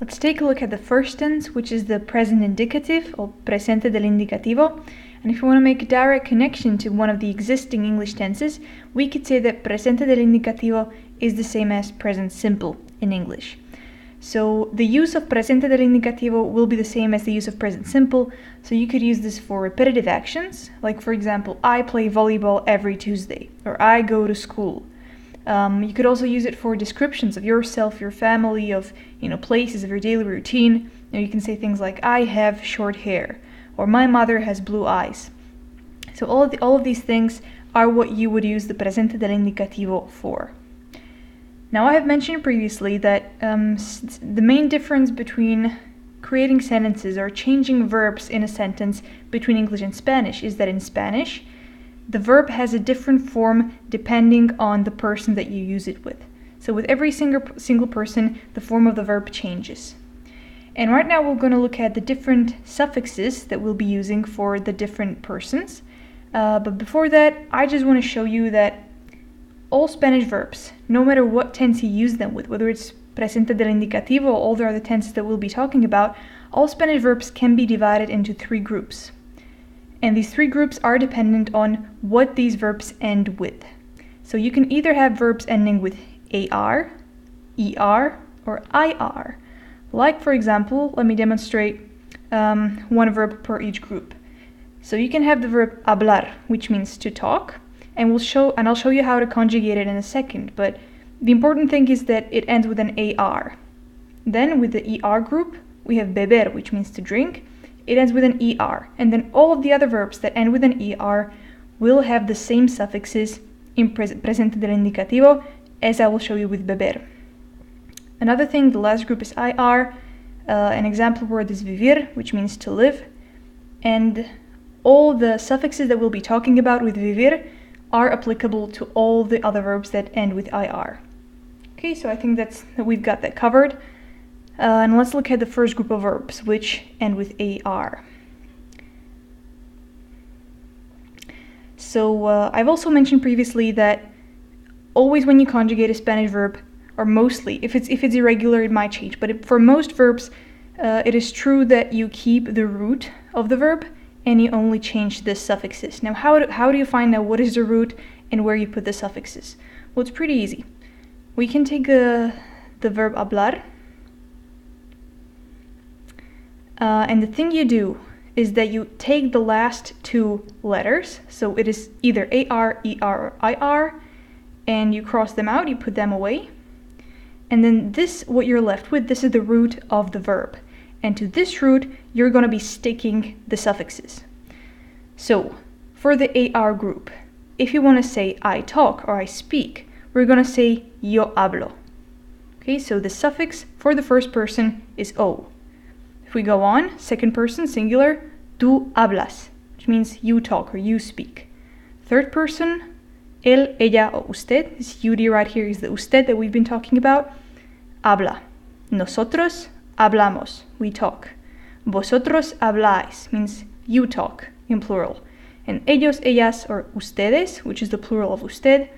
Let's take a look at the first tense, which is the present indicative, or presente del indicativo. And if we want to make a direct connection to one of the existing English tenses, we could say that presente del indicativo is the same as present simple in English. So the use of presente del indicativo will be the same as the use of present simple, so you could use this for repetitive actions, like for example, I play volleyball every Tuesday, or I go to school. You could also use it for descriptions of yourself, your family, of places, of your daily routine. You can say things like, I have short hair, or my mother has blue eyes. So all of these things are what you would use the presente del indicativo for. Now I have mentioned previously that the main difference between creating sentences or changing verbs in a sentence between English and Spanish is that in Spanish, the verb has a different form depending on the person that you use it with. So with every single person, the form of the verb changes. And right now we're going to look at the different suffixes that we'll be using for the different persons. But before that, I just want to show you that all Spanish verbs, no matter what tense you use them with, whether it's presente del indicativo or all the other tenses that we'll be talking about, all Spanish verbs can be divided into 3 groups. And these 3 groups are dependent on what these verbs end with. So you can either have verbs ending with AR, ER, or IR. Like, for example, let me demonstrate one verb per each group. So you can have the verb hablar, which means to talk, and I'll show you how to conjugate it in a second, but the important thing is that it ends with an AR. Then with the ER group, we have beber, which means to drink. It ends with an ER, and then all of the other verbs that end with an ER will have the same suffixes in presente del indicativo, as I will show you with beber. Another thing, the last group is IR. An example word is vivir, which means to live, and all the suffixes that we'll be talking about with vivir are applicable to all the other verbs that end with IR. Okay, so I think that we've got that covered. And let's look at the first group of verbs, which end with AR. So I've also mentioned previously that always when you conjugate a Spanish verb, or mostly, if it's irregular, it might change, but for most verbs, it is true that you keep the root of the verb and you only change the suffixes. Now, how do you find out what is the root and where you put the suffixes? Well, it's pretty easy. We can take the verb hablar, and the thing you do is that you take the last 2 letters, so it is either AR, ER, or IR, and you cross them out, you put them away, and then what you're left with, this is the root of the verb. And to this root, you're going to be sticking the suffixes. So, for the AR group, if you want to say I talk or I speak, we're going to say yo hablo. Okay, so the suffix for the first person is O. If we go on, second person, singular, tú hablas, which means you talk or you speak. Third person, él, ella, or usted. This UD right here is the usted that we've been talking about. Habla. Nosotros hablamos, we talk. Vosotros habláis means you talk in plural. And ellos, ellas, or ustedes, which is the plural of usted,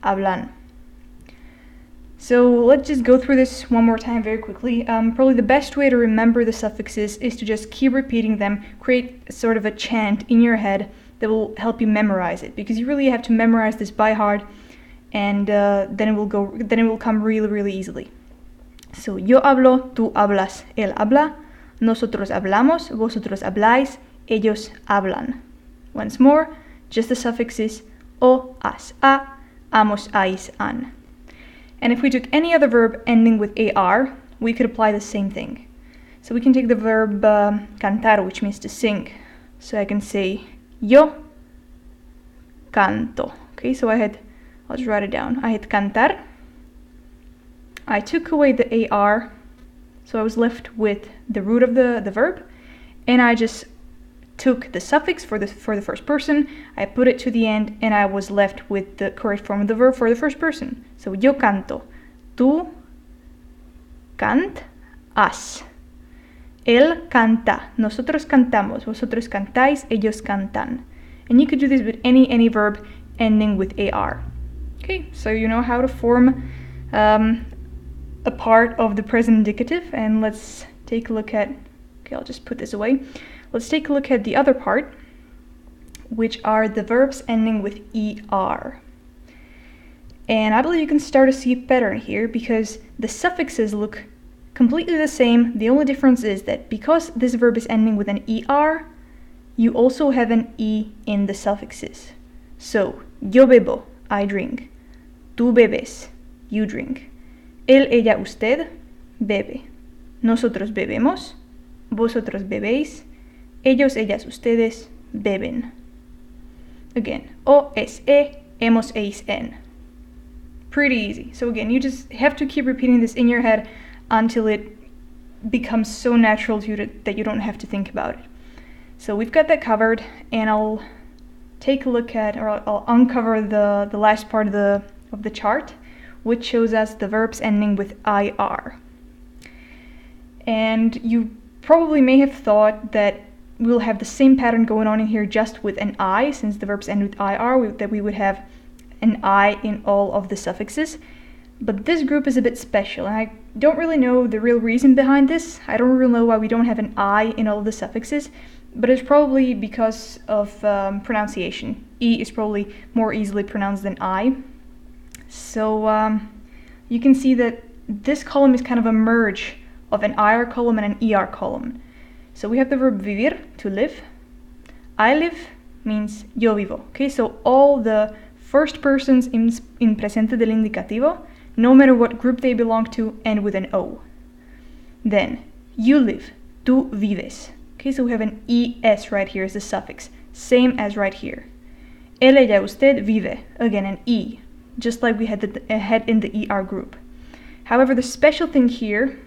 hablan. So let's just go through this one more time very quickly. Probably the best way to remember the suffixes is to just keep repeating them, create sort of a chant in your head that will help you memorize it, because you really have to memorize this by heart, and then it will come really, really easily. So yo hablo, tú hablas, él habla, nosotros hablamos, vosotros habláis, ellos hablan. Once more, just the suffixes o, as, a, amos, ais, an. And if we took any other verb ending with AR, we could apply the same thing. So we can take the verb cantar, which means to sing. So I can say yo canto. Okay, so I'll just write it down. I had cantar. I took away the AR, so I was left with the root of the verb, and I just took the suffix for the first person, I put it to the end, and I was left with the correct form of the verb for the first person. So yo canto, tú cantas, él canta, nosotros cantamos, vosotros cantáis, ellos cantan. And you could do this with any verb ending with AR. Okay, so you know how to form a part of the present indicative, and let's take a look at, okay, I'll just put this away. Let's take a look at the other part, which are the verbs ending with er. And I believe you can start to see a pattern here because the suffixes look completely the same. The only difference is that because this verb is ending with an er, you also have an e in the suffixes. So, yo bebo, I drink. Tú bebes, you drink. Él, ella, usted, bebe. Nosotros bebemos, vosotros bebéis, ellos, ellas, ustedes, beben. Again, o, es, e, hemos, eis, en. Pretty easy. So again, you just have to keep repeating this in your head until it becomes so natural to you that you don't have to think about it. So we've got that covered, and I'll take a look at, or I'll uncover the last part of the chart, which shows us the verbs ending with ir. And you probably may have thought that we'll have the same pattern going on in here just with an I, since the verbs end with ir, that we would have an I in all of the suffixes. But this group is a bit special, and I don't really know the real reason behind this. I don't really know why we don't have an I in all of the suffixes, but it's probably because of pronunciation. E is probably more easily pronounced than I. So you can see that this column is kind of a merge of an IR column and an ER column. So we have the verb vivir, to live. I live means yo vivo. Okay, so all the first persons in Presente del Indicativo, no matter what group they belong to, end with an O. Then, you live, tú vives. Okay, so we have an ES right here as a suffix, same as right here. Él, ella, usted vive, again an E, just like we had in the ER group. However, the special thing here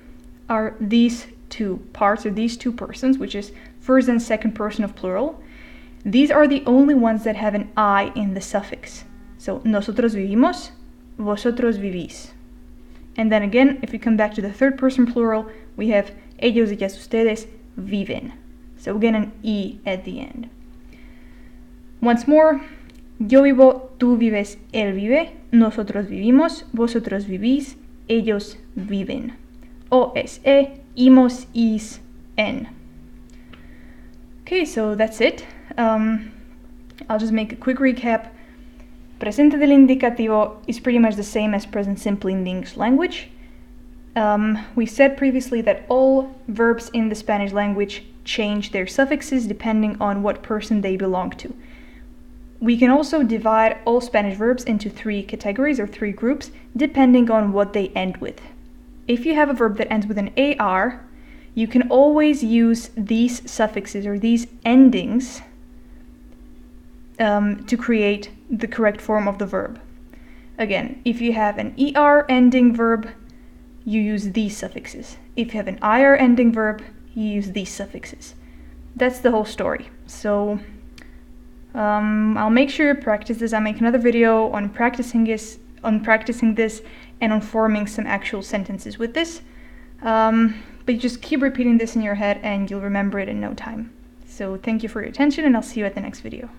are these two parts, or these two persons, which is first and second person of plural. These are the only ones that have an I in the suffix. So, nosotros vivimos, vosotros vivís. And then again, if we come back to the third person plural, we have ellos, ellas, ustedes viven. So again, an E at the end. Once more, yo vivo, tú vives, él vive, nosotros vivimos, vosotros vivís, ellos viven. O, es, e, imos, is, en. Okay, so that's it. I'll just make a quick recap. Presente del Indicativo is pretty much the same as present simple in the English language. We said previously that all verbs in the Spanish language change their suffixes depending on what person they belong to. We can also divide all Spanish verbs into 3 categories or 3 groups depending on what they end with. If you have a verb that ends with an AR, you can always use these suffixes or these endings to create the correct form of the verb. Again, if you have an ER ending verb, you use these suffixes. If you have an IR ending verb, you use these suffixes. That's the whole story. So I'll make sure you practice this. I'll make another video on practicing this and on forming some actual sentences with this. But you just keep repeating this in your head and you'll remember it in no time. So thank you for your attention, and I'll see you at the next video.